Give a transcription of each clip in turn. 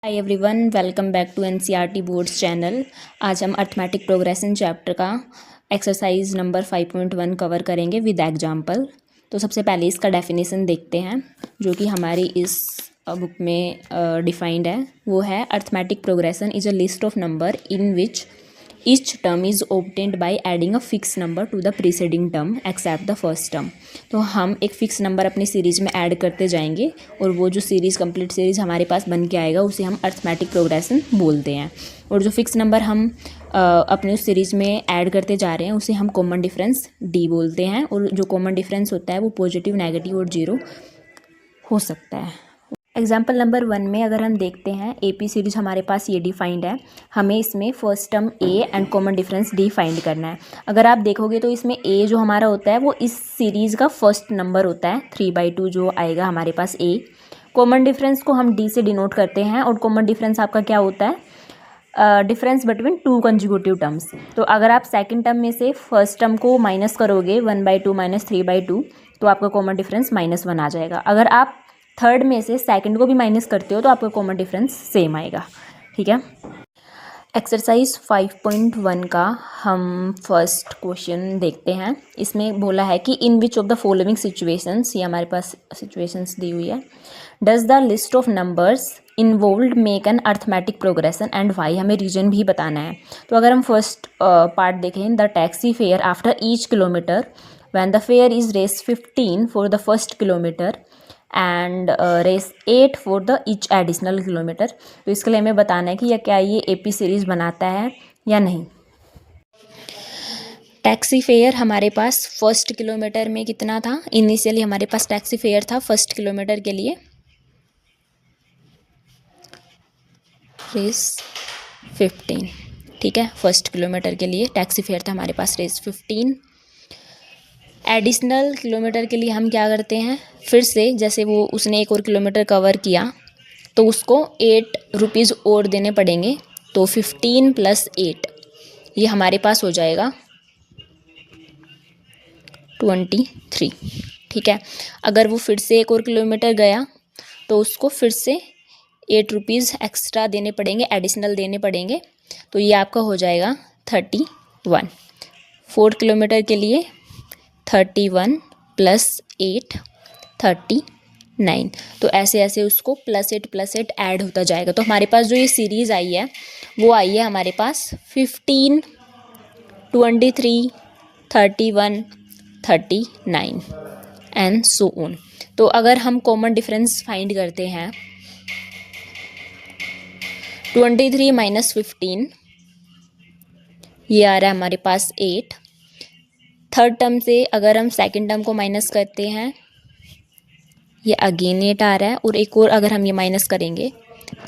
Hi everyone, welcome back to NCERT boards channel. आज हम arithmetic progression chapter का exercise number 5.1 cover करेंगे with example. तो सबसे पहले इसका डेफिनेशन देखते हैं जो कि हमारी इस बुक में डिफाइंड है। वो है arithmetic progression is a list of number in which each term is obtained by adding a fix number to the preceding term except the first term. तो हम एक फ़िक्स नंबर अपनी सीरीज़ में add करते जाएंगे और वो जो सीरीज़ कंप्लीट सीरीज़ हमारे पास बन के आएगा उसे हम अर्थमेटिक प्रोग्रेशन बोलते हैं। और जो फिक्स नंबर हम अपने उस सीरीज़ में ऐड करते जा रहे हैं उसे हम कॉमन डिफरेंस डी बोलते हैं। और जो कॉमन डिफरेंस होता है वो पॉजिटिव, नेगेटिव और जीरो हो सकता है। एग्जाम्पल नंबर 1 में अगर हम देखते हैं AP सीरीज हमारे पास ये डिफाइंड है। हमें इसमें first term A and common difference D find करना है। अगर आप देखोगे तो इसमें A जो हमारा होता है वो इस सीरीज़ का फर्स्ट नंबर होता है 3/2 जो आएगा हमारे पास A। कॉमन डिफरेंस को हम D से डिनोट करते हैं और कॉमन डिफरेंस आपका क्या होता है, difference between two consecutive terms. तो अगर आप सेकंड टर्म में से फर्स्ट टर्म को माइनस करोगे 1/2 माइनस 3/2 तो आपका कॉमन डिफरेंस -1 आ जाएगा। अगर आप थर्ड में से सेकंड को भी माइनस करते हो तो आपका कॉमन डिफरेंस सेम आएगा। ठीक है। एक्सरसाइज 5.1 का हम फर्स्ट क्वेश्चन देखते हैं। इसमें बोला है कि in which of the following situations, ये हमारे पास सिचुएशंस दी हुई है, does the list of numbers involve make an arithmetic progression and why. हमें रीजन भी बताना है। तो अगर हम फर्स्ट पार्ट देखें, the taxi fare after each kilometre when the fare is Rs 15 for the first kilometre and Rs 8 for the each additional kilometre. तो इसके लिए हमें बताना है कि या क्या ये AP सीरीज़ बनाता है या नहीं। टैक्सी फेयर हमारे पास फर्स्ट किलोमीटर में कितना था? इनिशियली हमारे पास टैक्सी फेयर था फर्स्ट किलोमीटर के लिए रेस 15। ठीक है, फर्स्ट किलोमीटर के लिए टैक्सी फेयर था हमारे पास रेस 15। एडिशनल किलोमीटर के लिए हम क्या करते हैं, फिर से जैसे वो उसने एक और किलोमीटर कवर किया तो उसको 8 रुपीज़ और देने पड़ेंगे। तो 15 + 8 ये हमारे पास हो जाएगा 23। ठीक है। अगर वो फिर से एक और किलोमीटर गया तो उसको फिर से 8 रुपीज़ एक्स्ट्रा देने पड़ेंगे, एडिशनल देने पड़ेंगे। तो ये आपका हो जाएगा 31। 4 किलोमीटर के लिए 31 + 8 39। तो ऐसे ऐसे उसको +8 ऐड होता जाएगा। तो हमारे पास जो ये सीरीज़ आई है वो आई है हमारे पास 15, 23, 31, 39 एंड सो ऑन। तो अगर हम कॉमन डिफरेंस फाइंड करते हैं 23 - 15 ये आ रहा है हमारे पास 8। थर्ड टर्म से अगर हम सेकंड टर्म को माइनस करते हैं ये अगेन 8 आ रहा है। और एक और अगर हम ये माइनस करेंगे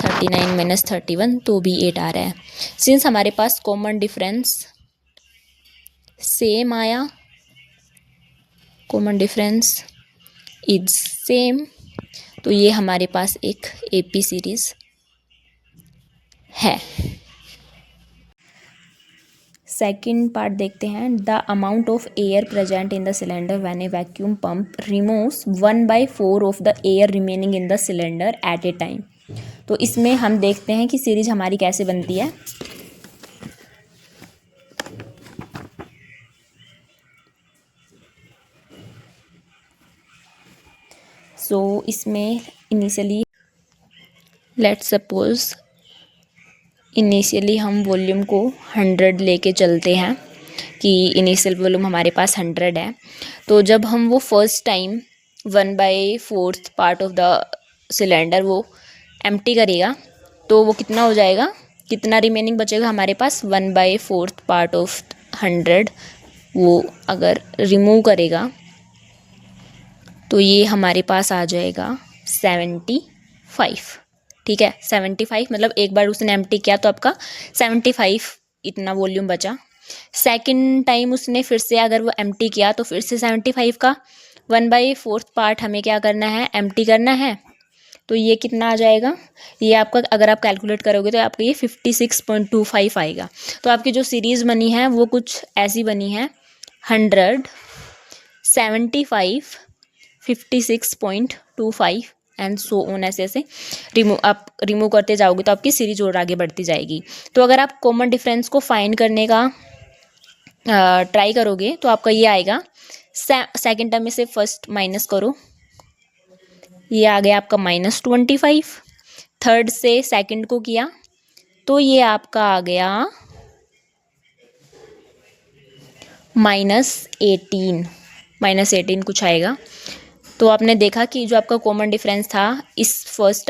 39 - 31 तो भी 8 आ रहा है। सिंस हमारे पास कॉमन डिफरेंस सेम आया, कॉमन डिफरेंस इज सेम, तो ये हमारे पास एक AP सीरीज है। सेकेंड पार्ट देखते हैं। The amount of air present in the cylinder when A vacuum pump removes 1/4 of the air remaining in the cylinder eight A time. तो इसमें हम देखते हैं कि सीरीज हमारी कैसे बनती है। सो इसमें इनिशियली लेट्स सपोज इनिशियली हम वॉल्यूम को 100 लेके चलते हैं कि इनिशियल वॉल्यूम हमारे पास 100 है। तो जब हम वो first time 1/4 part of the cylinder वो एम्प्टी करेगा तो वो कितना हो जाएगा, कितना रिमेनिंग बचेगा हमारे पास 1/4 पार्ट ऑफ 100 वो अगर रिमूव करेगा तो ये हमारे पास आ जाएगा 75। ठीक है, 75 मतलब एक बार उसने एम्प्टी किया तो आपका 75 इतना वॉल्यूम बचा। सेकंड टाइम उसने फिर से अगर वो एम्प्टी किया तो फिर से 75 का 1/4 पार्ट हमें क्या करना है, एम्प्टी करना है। तो ये कितना आ जाएगा, ये आपका अगर आप कैलकुलेट करोगे तो आपका ये 56.25 आएगा। तो आपकी जो सीरीज़ बनी है वो कुछ ऐसी बनी है 100, 75, 56.25 एंड सो ऑन, ऐसे ऐसे आप रिमूव करते जाओगे तो आपकी सीरीज और आगे बढ़ती जाएगी। तो अगर आप कॉमन डिफरेंस को फाइंड करने का ट्राई करोगे तो आपका ये आएगा, सेकेंड टर्म में से फर्स्ट माइनस करो, ये आ गया आपका -25। थर्ड से सेकंड को किया तो ये आपका आ गया -18 कुछ आएगा। तो आपने देखा कि जो आपका कॉमन डिफरेंस था इस फर्स्ट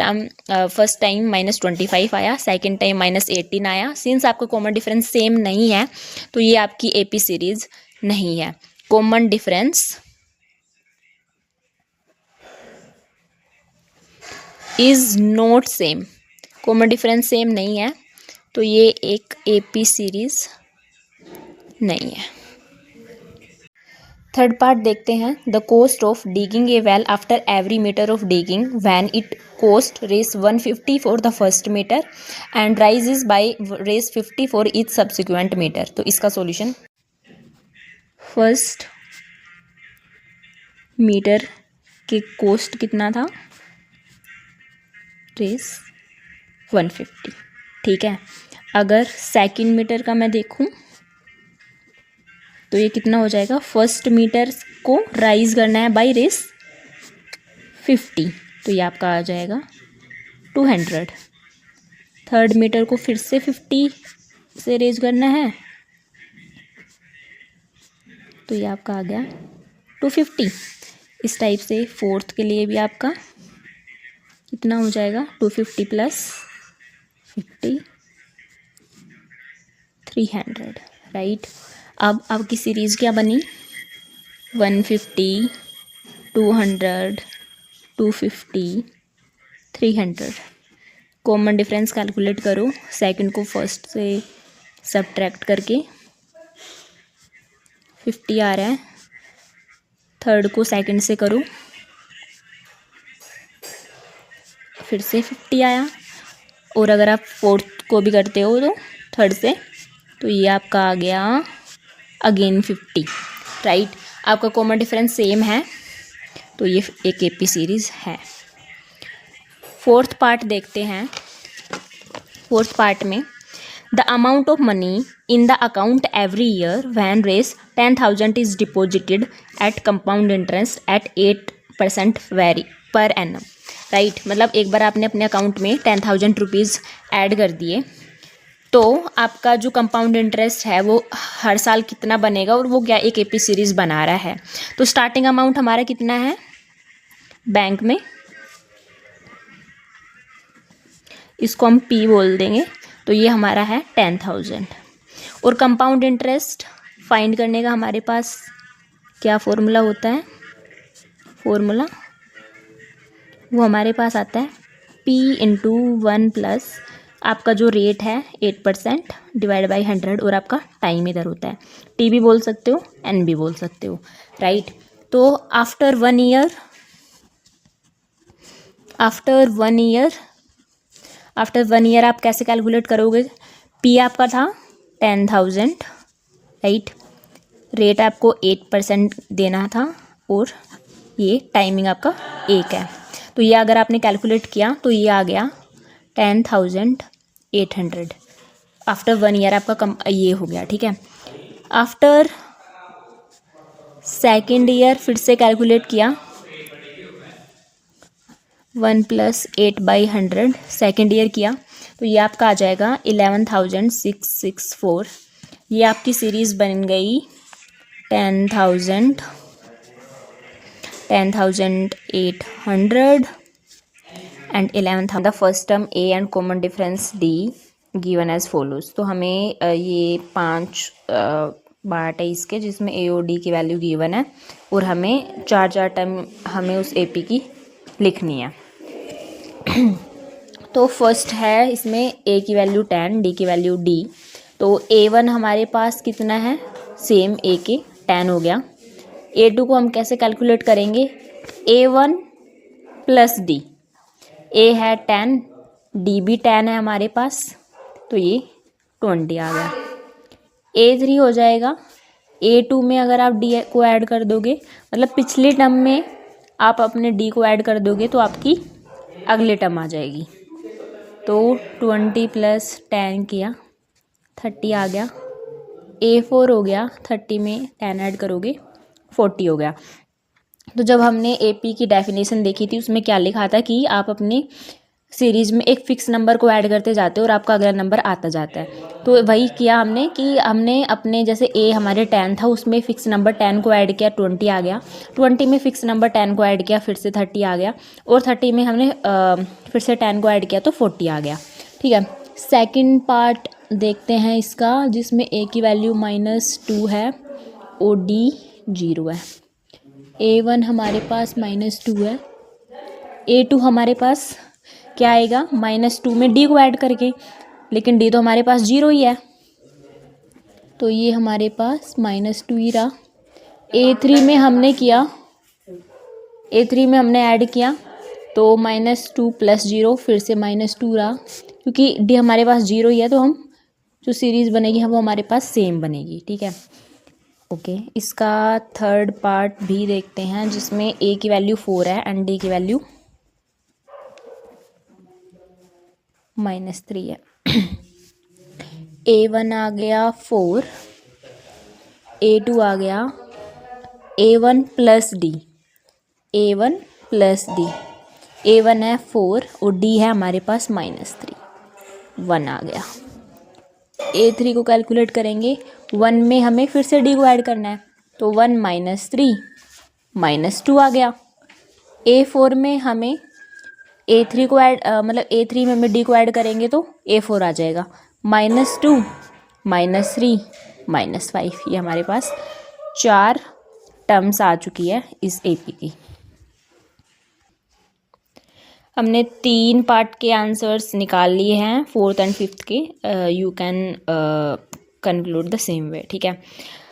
टाइम -25 आया, सेकंड टाइम -18 आया। सिंस आपका कॉमन डिफरेंस सेम नहीं है तो ये आपकी एपी सीरीज नहीं है। Common difference is not same, common difference same नहीं है तो ये एक एपी सीरीज नहीं है। थर्ड पार्ट देखते हैं। The cost of digging a well after every metre of digging when it cost Rs 150 for the first metre and rises by Rs 50 for each subsequent metre. तो इसका solution, first metre के cost कितना था, race 150, ठीक है। अगर second metre का मैं देखूं तो ये कितना हो जाएगा, फर्स्ट मीटर को राइज करना है बाय रेस 50 तो ये आपका आ जाएगा 200। थर्ड मीटर को फिर से 50 से रेज करना है तो ये आपका आ गया 250। इस टाइप से फोर्थ के लिए भी आपका कितना हो जाएगा, 250 + 50 300, राइट। अब आपकी सीरीज क्या बनी, 150 200 250 300। कॉमन डिफरेंस कैलकुलेट करो, सेकंड को फर्स्ट से सब्ट्रैक्ट करके 50 आ रहा है, थर्ड को सेकंड से करो फिर से 50 आया, और अगर आप फोर्थ को भी करते हो तो थर्ड से, तो ये आपका आ गया अगेन 50, राइट। आपका कॉमन डिफरेंस सेम है तो ये एक एपी सीरीज है। फोर्थ पार्ट देखते हैं। फोर्थ पार्ट में, the amount of money in the account every year when Rs 10,000 is deposited at compound interest at 8% very per annum, right. मतलब एक बार आपने अपने अकाउंट में 10,000 रुपीज़ ऐड कर दिए तो आपका जो कंपाउंड इंटरेस्ट है वो हर साल कितना बनेगा, और वो क्या एक एपी सीरीज बना रहा है। तो स्टार्टिंग अमाउंट हमारा कितना है बैंक में, इसको हम पी बोल देंगे, तो ये हमारा है 10,000। और कंपाउंड इंटरेस्ट फाइंड करने का हमारे पास क्या फॉर्मूला होता है, फॉर्मूला वो हमारे पास आता है P × 1 + आपका जो रेट है 8% डिवाइड बाई 100, और आपका टाइम इधर होता है, T भी बोल सकते हो N भी बोल सकते हो, राइट। तो आफ्टर 1 ईयर आप कैसे कैलकुलेट करोगे, P आपका था 10,000, राइट। रेट आपको 8% देना था और ये टाइमिंग आपका 1 है। तो ये अगर आपने कैलकुलेट किया तो ये आ गया 10,800। आफ्टर 1 ईयर आपका ये हो गया, ठीक है। आफ्टर सेकेंड ईयर फिर से कैलकुलेट किया, 1 + 8/100 सेकेंड ईयर किया तो ये आपका आ जाएगा 11,664। ये आपकी सीरीज बन गई 10,800 and 11,000। The first term A and common difference D given as follows. तो हमें ये 5 पार्ट है इसके जिसमें A और D की वैल्यू गिवन है, और हमें 4 टर्म हमें उस AP की लिखनी है। तो फर्स्ट है इसमें A की वैल्यू 10, D की वैल्यू D। तो A1 हमारे पास कितना है, सेम A के 10 हो गया। A2 को हम कैसे कैलकुलेट करेंगे, A1 + D, A है 10, D भी 10 है हमारे पास, तो ये 20 आ गया। A3 हो जाएगा, A2 में अगर आप D को ऐड कर दोगे, मतलब पिछले टर्म में आप अपने D को ऐड कर दोगे तो आपकी अगले टर्म आ जाएगी। तो 20 + 10 किया 30 आ गया। A4 हो गया, 30 में 10 ऐड करोगे 40 हो गया। तो जब हमने AP की डेफिनेशन देखी थी उसमें क्या लिखा था कि आप अपनी सीरीज में एक फिक्स नंबर को ऐड करते जाते हो और आपका अगला नंबर आता जाता है। तो वही किया हमने कि हमने अपने जैसे A हमारे 10 था, उसमें फिक्स नंबर 10 को ऐड किया 20 आ गया। 20 में फिक्स नंबर 10 को ऐड किया फिर से 30 आ गया। और 30 में हमने फिर से 10 को ऐड किया तो 40 आ गया। ठीक है, सेकंड पार्ट देखते हैं इसका, जिसमें A की वैल्यू -2 है और D 0 है। A1 हमारे पास -2 है, A2 हमारे पास क्या आएगा -2 में D को ऐड करके, लेकिन D तो हमारे पास 0 ही है, तो ये हमारे पास -2 ही रहा। A3 में हमने किया, A3 में हमने ऐड किया तो -2 + 0 फिर से -2 रहा, क्योंकि D हमारे पास 0 ही है तो हम जो सीरीज़ बनेगी वो हमारे पास सेम बनेगी। ठीक है, ओके। इसका थर्ड पार्ट भी देखते हैं, जिसमें A की वैल्यू 4 है एंड D की वैल्यू -3 है। A1 आ गया 4, A2 आ गया A1 + D, A1 + D, A1 है 4 और D है हमारे पास -3, 1 आ गया। A3 को कैलकुलेट करेंगे, 1 में हमें फिर से D को ऐड करना है तो 1 - 3 -2 आ गया। A4 में हमें A3 को ऐड मतलब A3 में हमें D को ऐड करेंगे तो A4 आ जाएगा, -2 -3 -5। ये हमारे पास 4 टर्म्स आ चुकी है इस AP की। हमने 3 पार्ट के आंसर्स निकाल लिए हैं, 4th एंड 5th के। You can conclude the same way. ठीक है,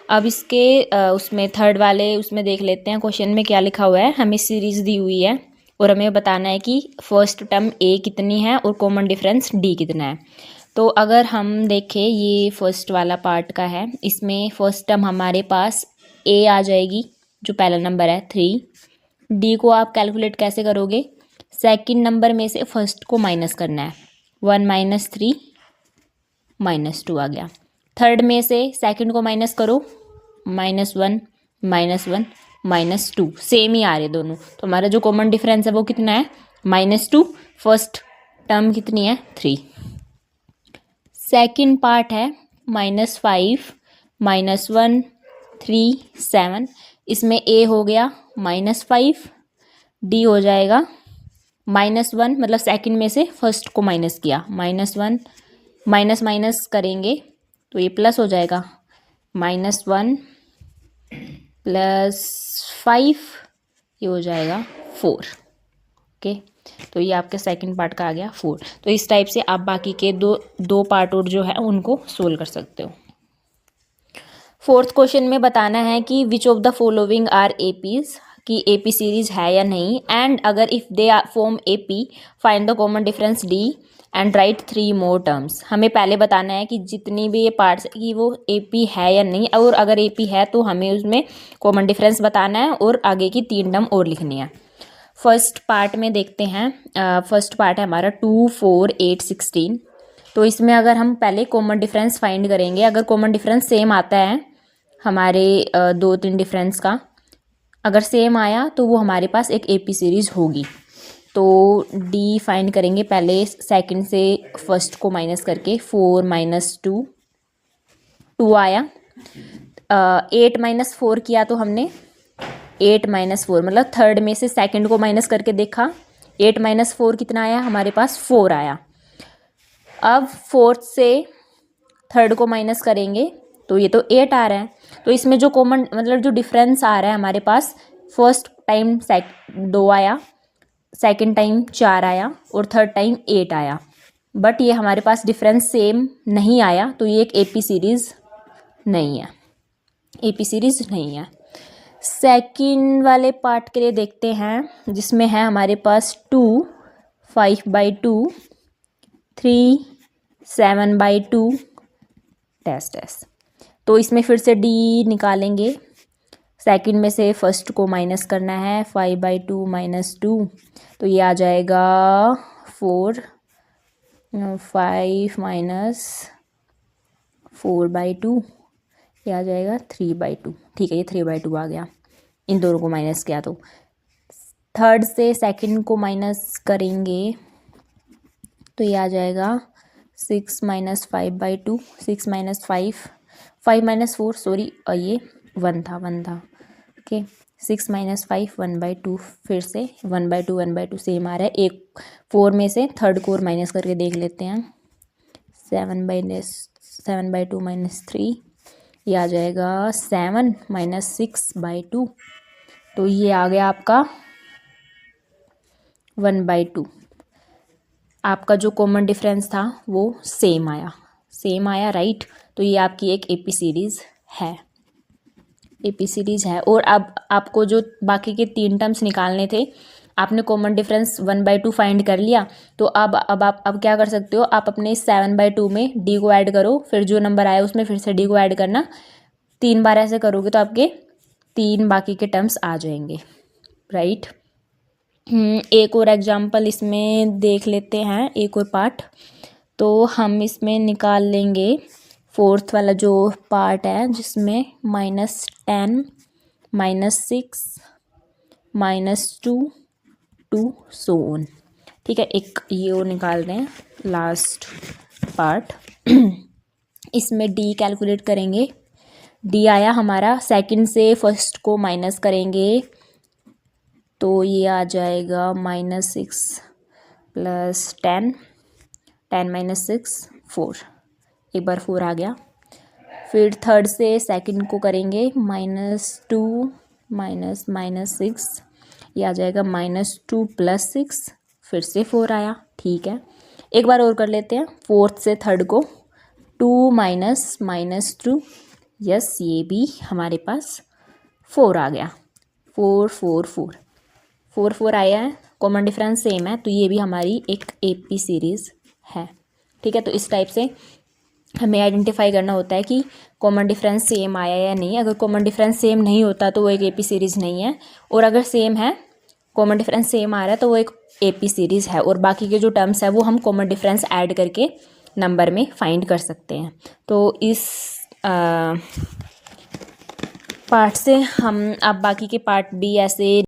अब इसके उसमें थर्ड वाले उसमें देख लेते हैं क्वेश्चन में क्या लिखा हुआ है। हमें सीरीज़ दी हुई है और हमें बताना है कि फर्स्ट टर्म A कितनी है और कॉमन डिफरेंस D कितना है। तो अगर हम देखें, ये फर्स्ट वाला पार्ट का है, इसमें फर्स्ट टर्म हमारे पास A आ जाएगी जो पहला नंबर है 3। D को आप कैलकुलेट कैसे करोगे, सेकंड नंबर में से फर्स्ट को माइनस करना है, 1 - 3 -2 आ गया। थर्ड में से सेकंड को माइनस करो, -1 -1 -2, सेम ही आ रहे दोनों, तो हमारा जो कॉमन डिफरेंस है वो कितना है -2। फर्स्ट टर्म कितनी है 3। सेकंड पार्ट है -5 -1 3 7, इसमें A हो गया -5, D हो जाएगा -1, मतलब सेकंड में से फर्स्ट को माइनस किया, -1 माइनस माइनस करेंगे तो ये प्लस हो जाएगा, -1 + 5 ये हो जाएगा 4। ओके, तो ये आपके सेकंड पार्ट का आ गया 4। तो इस टाइप से आप बाकी के दो पार्ट और जो है उनको सोल्व कर सकते हो। फोर्थ क्वेश्चन में बताना है कि which of the following are APs, कि AP सीरीज है या नहीं, एंड अगर if they form AP find the common difference D and write 3 more terms. हमें पहले बताना है कि जितनी भी ये पार्ट्स कि वो AP है या नहीं, और अगर AP है तो हमें उसमें कॉमन डिफरेंस बताना है और आगे की 3 टर्म और लिखनी है। फर्स्ट पार्ट में देखते हैं, फर्स्ट पार्ट है हमारा 2 4 8 16। तो इसमें अगर हम पहले कॉमन डिफरेंस फाइंड करेंगे, अगर कॉमन डिफरेंस सेम आता है हमारे 2-3 डिफरेंस का, अगर सेम आया तो वो हमारे पास एक AP सीरीज़ होगी। तो D फाइंड करेंगे पहले, सेकंड से फर्स्ट को माइनस करके, 4 - 2 2 आया। 8 - 4 किया तो हमने 8 - 4, मतलब थर्ड में से सेकंड को माइनस करके देखा, 8 - 4 कितना आया हमारे पास 4 आया। अब फोर्थ से थर्ड को माइनस करेंगे तो ये तो 8 आ रहा है। तो इसमें जो कॉमन मतलब जो डिफरेंस आ रहा है हमारे पास, फर्स्ट टाइम 2 आया, सेकंड टाइम 4 आया और थर्ड टाइम 8 आया, बट ये हमारे पास डिफरेंस सेम नहीं आया, तो ये एक AP सीरीज़ नहीं है, AP सीरीज़ नहीं है। सेकंड वाले पार्ट के लिए देखते हैं, जिसमें है हमारे पास 2 5/2 3 7/2 डैश डैश। तो इसमें फिर से D निकालेंगे, सेकंड में से फर्स्ट को माइनस करना है, 5/2 माइनस 2, तो ये आ जाएगा 4, 5 माइनस 4/2, ये आ जाएगा 3/2। ठीक है, ये 3/2 आ गया, इन दोनों को माइनस किया। तो थर्ड से सेकंड को माइनस करेंगे तो ये आ जाएगा 6 माइनस 5/2, 6 माइनस 5 माइनस 4, सॉरी ये 1 था। ओके, 6 माइनस 5 1/2, फिर से 1/2 सेम आ रहा है। एक 4 में से थर्ड को और माइनस करके देख लेते हैं। 7/2 माइनस 3, ये आ जाएगा 7 माइनस 6/2, तो ये आ गया आपका 1/2। आपका जो कॉमन डिफरेंस था वो सेम आया, राइट। तो ये आपकी एक एपी सीरीज़ है। और अब आपको जो बाकी के 3 टर्म्स निकालने थे, आपने कॉमन डिफरेंस 1/2 फाइंड कर लिया। तो अब आप क्या कर सकते हो, आप अपने 7/2 में डी को ऐड करो, फिर जो नंबर आया उसमें फिर से डी को ऐड करना। 3 बार ऐसे करोगे तो आपके 3 बाकी के टर्म्स आ जाएंगे, राइट। एक और एग्जाम्पल इसमें देख लेते हैं, एक और पार्ट। तो हम इसमें निकाल लेंगे फोर्थ वाला जो पार्ट है, जिसमें -10 -6 -2 टू सो ऑन। ठीक है, एक ये और निकाल रहे हैं लास्ट पार्ट। इसमें डी कैलकुलेट करेंगे। डी आया हमारा, सेकंड से फर्स्ट को माइनस करेंगे तो ये आ जाएगा -6 प्लस 10, 10 माइनस 6 4, एक बार 4 आ गया। फिर थर्ड से सेकंड को करेंगे -2 -6, ये आ जाएगा -2 प्लस 6, फिर से 4 आया। ठीक है, एक बार और कर लेते हैं। फोर्थ से थर्ड को 2 -2, यस, ये भी हमारे पास 4 आ गया। 4 4 4 4 4 आया है, कॉमन डिफरेंस सेम है, तो ये भी हमारी एक एपी सीरीज़ है। ठीक है, तो इस टाइप से हमें आइडेंटिफाई करना होता है कि कॉमन डिफरेंस सेम आया या नहीं। अगर कॉमन डिफरेंस सेम नहीं होता तो वो एक एपी सीरीज़ नहीं है, और अगर सेम है, कॉमन डिफरेंस सेम आ रहा है, तो वो एक एपी सीरीज़ है। और बाकी के जो टर्म्स है वो हम कॉमन डिफरेंस ऐड करके नंबर में फाइंड कर सकते हैं। तो इस पार्ट से हम अब बाकी के पार्ट भी ऐसे